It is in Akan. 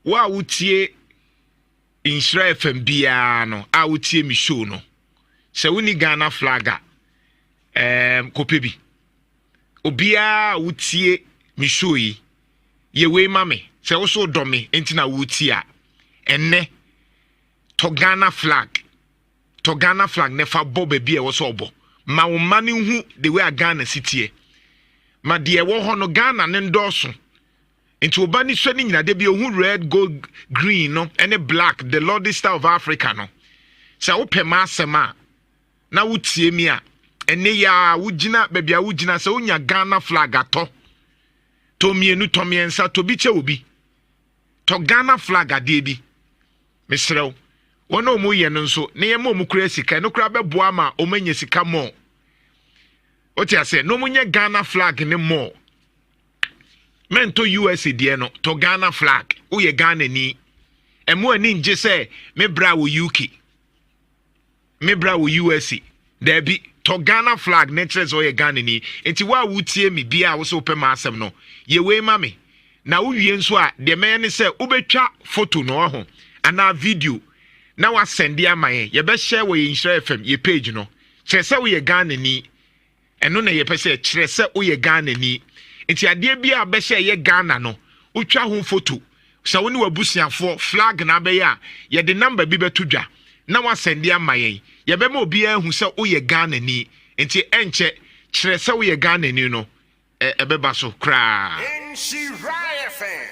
wa wutie Insra FM bia no a wutie mi show no se woni Ghana flag kopebi obia wutie mi show yi ye we mame se wo so do me enti na wutie a enne to Ghana flag nefa bob bi e wo so obo ma wo mane hu the way a Ghana sitie ma de wo ho no Ghana ne ndoso enti oba ni so ni nyina de bi hu red gold green no and black the lordly star of Africa no sa wo pema asema na wutie mi a ene ya wugina bebia wugina sa wonya Ghana flag ato to mienu to miensa to bi che obi to Ghana flag ade bi mesrew wono mu ye no nso ne ye mu kura sika no kura beboa ma o manya sika mo o ti ase no munye Ghana flag ne mo mento USA die no to Ghana flag wo ye Ghana ni emu ani nje se me bra wo UK me bra wo USA there be to Ghana flag ne tres wo ye Ghana ni enti wa wutie mi bia wo so pema asem no ye we ma me na wo wie nso a de me ne se wo betwa photo no ho ana video na wa send ya maye ye be share wo Insra FM ye page no kire se wo ye Ghana ni eno na ye pese kire se wo ye Ghana ni enti ade bia be share ye Ghana no utwa ho photo sa woni wabusiafo flag na be ya ye de number bi beto dwa na wa send ya maye ye be ma obi ahu se wo ye Ghana ni enti enche kire se wo ye Ghana ni no ebeba so kra